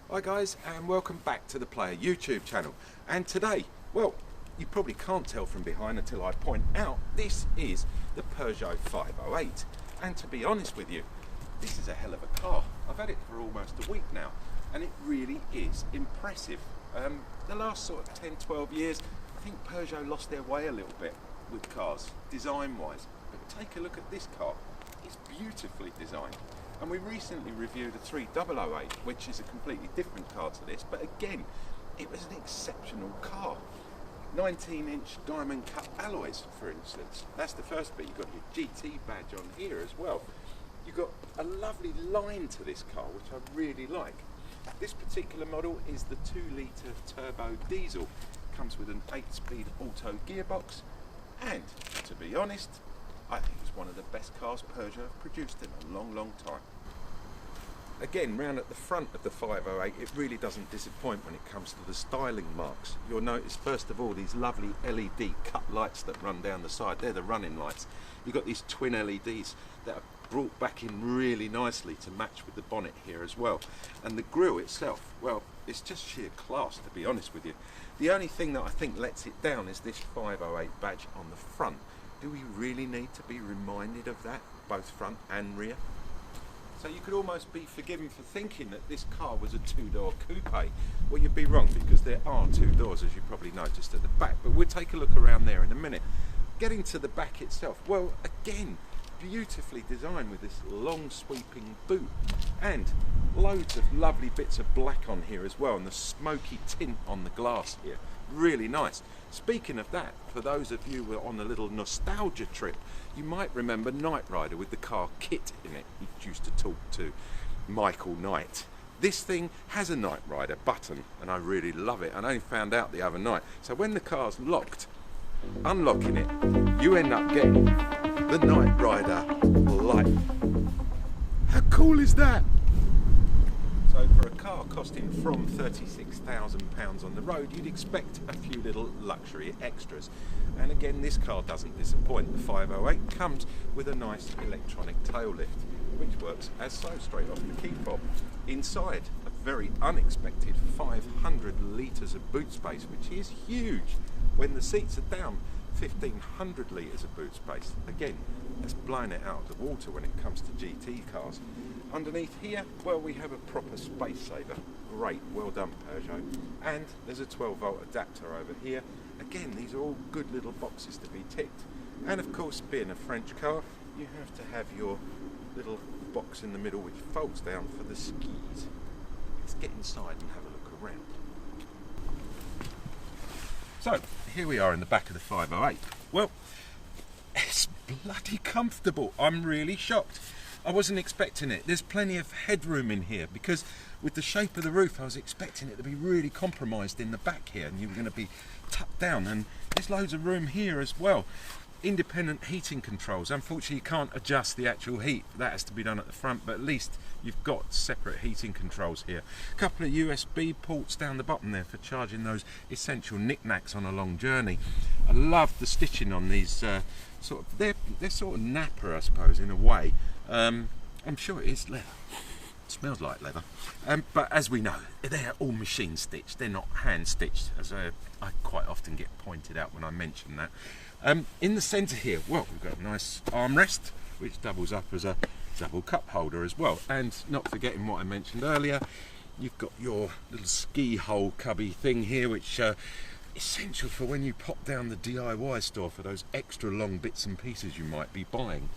Hi guys, and welcome back to the Player YouTube channel. And today, well, you probably can't tell from behind until I point out, this is the Peugeot 508. And to be honest with you, this is a hell of a car. I've had it for almost a week now, and it really is impressive. The last sort of 10-12 years, I think Peugeot lost their way a little bit with cars, design-wise. But take a look at this car. It's beautifully designed. And we recently reviewed a 3008, which is a completely different car to this, but again, it was an exceptional car. 19-inch diamond cut alloys, for instance. That's the first bit. You've got your GT badge on here as well. You've got a lovely line to this car, which I really like. This particular model is the 2-litre turbo diesel. Comes with an 8-speed auto gearbox, and to be honest, I think it's one of the best cars Peugeot have produced in a long, long time. Again, round at the front of the 508, it really doesn't disappoint when it comes to the styling marks. You'll notice, first of all, these lovely LED cut lights that run down the side. They're the running lights. You've got these twin LEDs that are brought back in really nicely to match with the bonnet here as well. And the grille itself, well, it's just sheer class, to be honest with you. The only thing that I think lets it down is this 508 badge on the front. Do we really need to be reminded of that, both front and rear? So you could almost be forgiven for thinking that this car was a two-door coupe. Well, you'd be wrong, because there are two doors, as you probably noticed at the back, but we'll take a look around there in a minute. Getting to the back itself, well, again, beautifully designed with this long sweeping boot, and loads of lovely bits of black on here as well, and the smoky tint on the glass here. Really nice. Speaking of that, for those of you who are on a little nostalgia trip, you might remember Knight Rider with the car Kit in it. He used to talk to Michael Knight. This thing has a Knight Rider button, and I really love it. I only found out the other night. So when the car's locked, unlocking it, you end up getting the Knight Rider light. How cool is that? So for a car costing from £36,000 on the road, you'd expect a few little luxury extras. And again, this car doesn't disappoint. The 508 comes with a nice electronic tail lift, which works as so, straight off the key fob. Inside, a very unexpected 500 litres of boot space, which is huge. When the seats are down, 1,500 litres of boot space. Again, that's blowing it out of the water when it comes to GT cars. Underneath here, well, we have a proper space saver. Great, well done Peugeot. And there's a 12-volt adapter over here. Again, these are all good little boxes to be ticked. And of course, being a French car, you have to have your little box in the middle which folds down for the skis. Let's get inside and have a look around. So, here we are in the back of the 508. Well, it's bloody comfortable. I'm really shocked. I wasn't expecting it. There's plenty of headroom in here, because with the shape of the roof I was expecting it to be really compromised in the back here, and you were going to be tucked down, and there's loads of room here as well. Independent heating controls. Unfortunately, you can't adjust the actual heat. That has to be done at the front, but at least you've got separate heating controls here. A couple of USB ports down the bottom there for charging those essential knickknacks on a long journey. I love the stitching on these they're sort of napper, I suppose, in a way. I'm sure it is leather. It smells like leather. But as we know, they're all machine stitched. They're not hand stitched, as I quite often get pointed out when I mention that. In the centre here, well, we've got a nice armrest, which doubles up as a double cup holder as well. And not forgetting what I mentioned earlier, you've got your little ski hole cubby thing here, which essential for when you pop down the DIY store for those extra long bits and pieces you might be buying,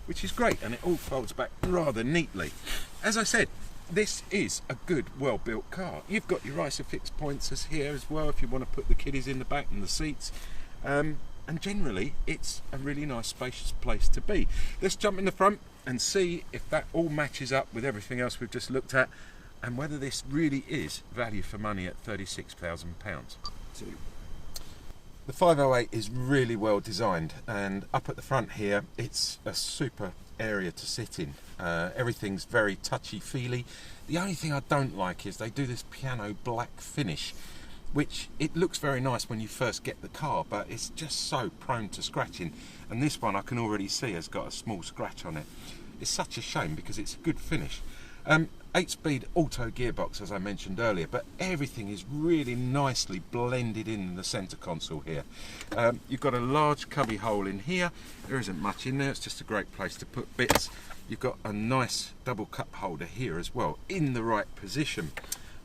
which is great, and it all folds back rather neatly. As I said, this is a good, well-built car. You've got your ISOFIX pointers here as well if you want to put the kiddies in the back and the seats. And generally, it's a really nice, spacious place to be. Let's jump in the front and see if that all matches up with everything else we've just looked at, and whether this really is value for money at £36,000. The 508 is really well designed, and up at the front here, it's a super area to sit in. Everything's very touchy-feely. The only thing I don't like is they do this piano black finish, which it looks very nice when you first get the car, but it's just so prone to scratching. And this one I can already see has got a small scratch on it. It's such a shame, because it's a good finish. 8-speed auto gearbox, as I mentioned earlier, but everything is really nicely blended in the centre console here. You've got a large cubby hole in here. There isn't much in there, it's just a great place to put bits. You've got a nice double cup holder here as well, in the right position.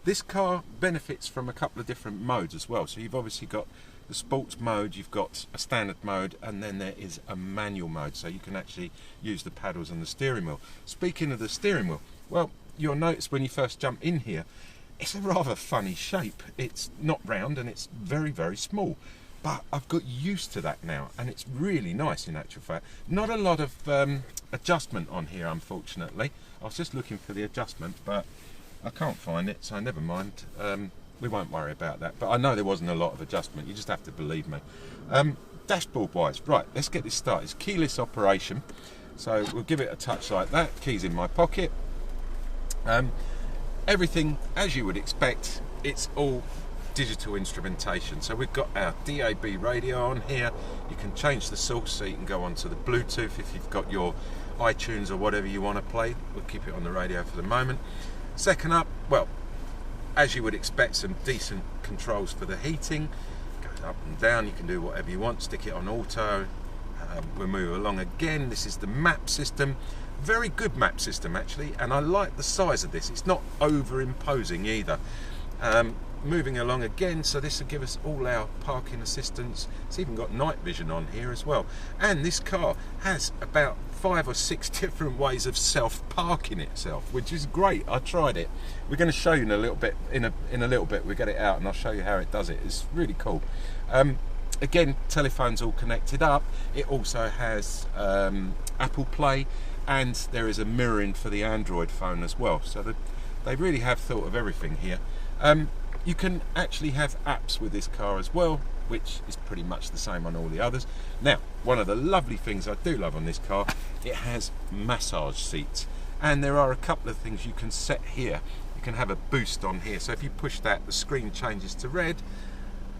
This car benefits from a couple of different modes as well. So you've obviously got the sports mode, you've got a standard mode, and then there is a manual mode, so you can actually use the paddles and the steering wheel. Speaking of the steering wheel, well, you'll notice when you first jump in here, it's a rather funny shape. It's not round and it's very, very small, but I've got used to that now, and it's really nice in actual fact. Not a lot of adjustment on here, unfortunately. I was just looking for the adjustment, but I can't find it, so never mind. We won't worry about that, but I know there wasn't a lot of adjustment. You just have to believe me. Dashboard wise, right, let's get this started. It's keyless operation, so we'll give it a touch like that. Keys in my pocket. Everything as you would expect, it's all digital instrumentation. So we've got our DAB radio on here. You can change the source so you can go onto the Bluetooth if you've got your iTunes or whatever you want to play. We'll keep it on the radio for the moment. Second up, well, as you would expect, some decent controls for the heating. Goes up and down, you can do whatever you want, stick it on auto. We'll move along again. This is the map system. Very good map system actually, and I like the size of this. It's not over imposing either. Moving along again, so this will give us all our parking assistance. It's even got night vision on here as well, and this car has about 5 or 6 different ways of self-parking itself, which is great. I tried it. We're going to show you in a little bit. In a little bit, we'll get it out and I'll show you how it does it. It's really cool. Again, telephone's all connected up. It also has Apple Play, and there is a mirroring for the Android phone as well. So they really have thought of everything here. You can actually have apps with this car as well, which is pretty much the same on all the others. Now, one of the lovely things I do love on this car, it has massage seats, and there are a couple of things you can set here. You can have a boost on here, so if you push that, the screen changes to red,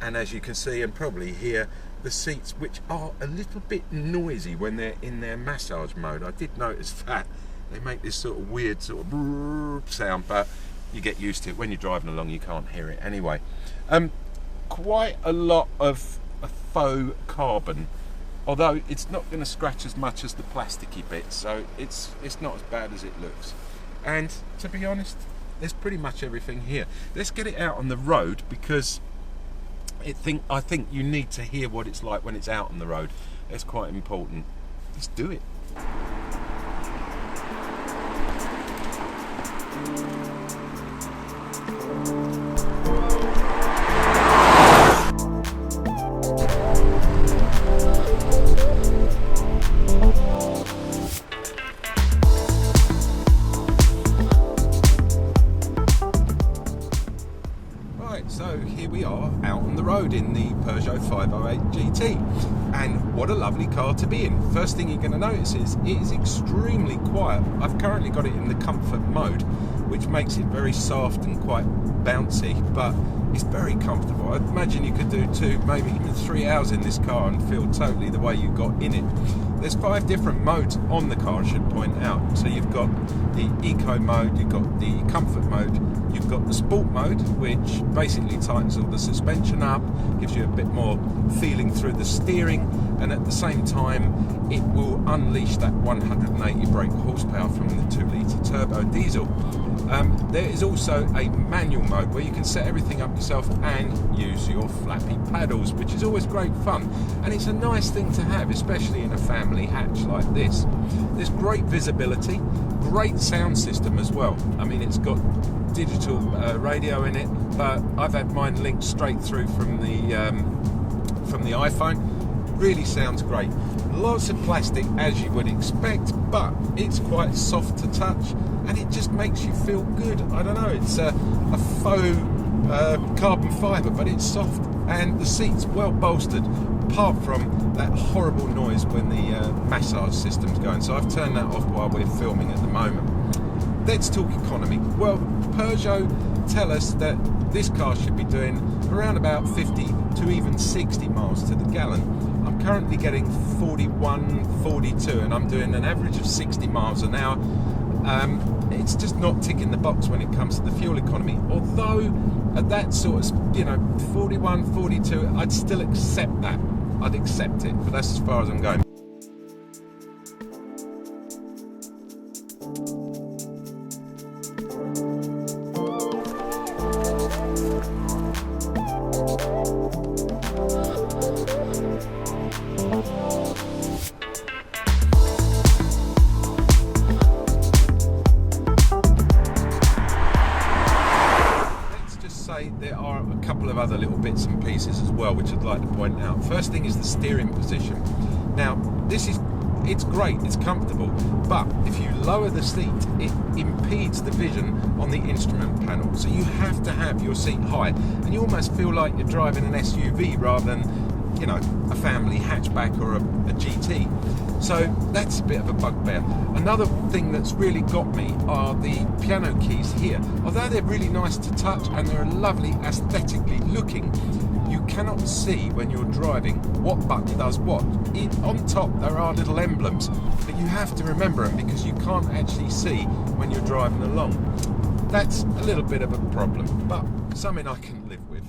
and as you can see and probably hear, the seats, which are a little bit noisy when they're in their massage mode. I did notice that they make this sort of weird sort of sound, but you get used to it. When you're driving along, you can't hear it anyway. Quite a lot of faux carbon, although it's not going to scratch as much as the plasticky bits, so it's not as bad as it looks. And to be honest, there's pretty much everything here. Let's get it out on the road, because I think you need to hear what it's like when it's out on the road. It's quite important. Let's do it. So here we are out on the road in the Peugeot 508 GT, and what a lovely car to be in. First thing you're going to notice is it is extremely quiet. I've currently got it in the comfort mode, which makes it very soft and quite bouncy, but it's very comfortable. I imagine you could do 2, maybe even 3 hours in this car and feel totally the way you got in it. There's 5 different modes on the car, I should point out. So you've got the eco mode, you've got the comfort mode, you've got the sport mode, which basically tightens all the suspension up, gives you a bit more feeling through the steering, and at the same time it will unleash that 180 brake horsepower from the 2-litre turbo diesel. There is also a manual mode where you can set everything up yourself and use your flappy paddles, which is always great fun, and it's a nice thing to have, especially in a family hatch like this. There's great visibility, great sound system as well. I mean, it's got digital radio in it, but I've had mine linked straight through from the iPhone. Really sounds great. Lots of plastic, as you would expect, but it's quite soft to touch, and it just makes you feel good. I don't know, it's a faux carbon fibre, but it's soft, and the seat's well bolstered, apart from that horrible noise when the massage system's going. So I've turned that off while we're filming at the moment. Let's talk economy. Well, Peugeot tell us that this car should be doing around about 50 to even 60 miles to the gallon. I'm currently getting 41, 42, and I'm doing an average of 60 miles an hour. It's just not ticking the box when it comes to the fuel economy. Although at that sort of, 41, 42, I'd still accept that. I'd accept it, but that's as far as I'm going. There are a couple of other little bits and pieces as well which I'd like to point out. First thing is the steering position. Now it's great, it's comfortable, but if you lower the seat it impedes the vision on the instrument panel, so you have to have your seat high and you almost feel like you're driving an SUV rather than a family hatchback or a GT. So that's a bit of a bugbear. Another thing that's really got me are the piano keys here. Although they're really nice to touch and they're lovely aesthetically looking, you cannot see when you're driving what button does what. On top there are little emblems, but you have to remember them because you can't actually see when you're driving along. That's a little bit of a problem, but something I can live with.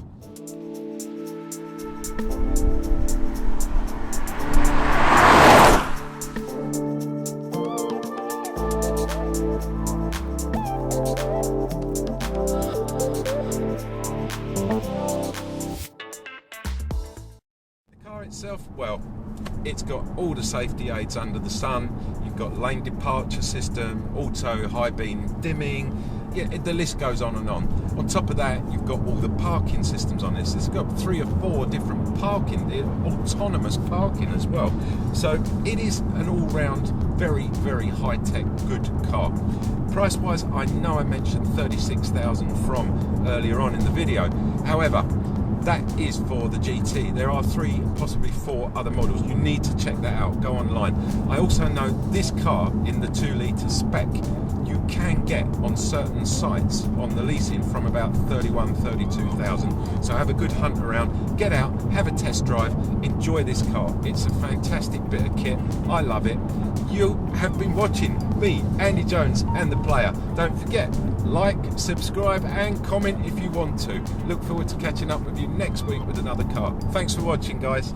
Itself, well, it's got all the safety aids under the sun. You've got lane departure system, auto high beam dimming, the list goes on and on. On top of that, you've got all the parking systems on this. It's got 3 or 4 different parking, autonomous parking as well. So it is an all-round very, very high-tech good car. Price-wise, I know I mentioned 36,000 from earlier on in the video. However, that is for the GT. There are 3, possibly 4 other models. You need to check that out. Go online. I also know this car in the 2-litre spec you can get on certain sites on the leasing from about 31, 32,000. So have a good hunt around, get out, have a test drive, enjoy this car. It's a fantastic bit of kit. I love it. You have been watching me, Andy Jones, and the player. Don't forget, like, subscribe and comment if you want to. Look forward to catching up with you next week with another car. Thanks for watching, guys.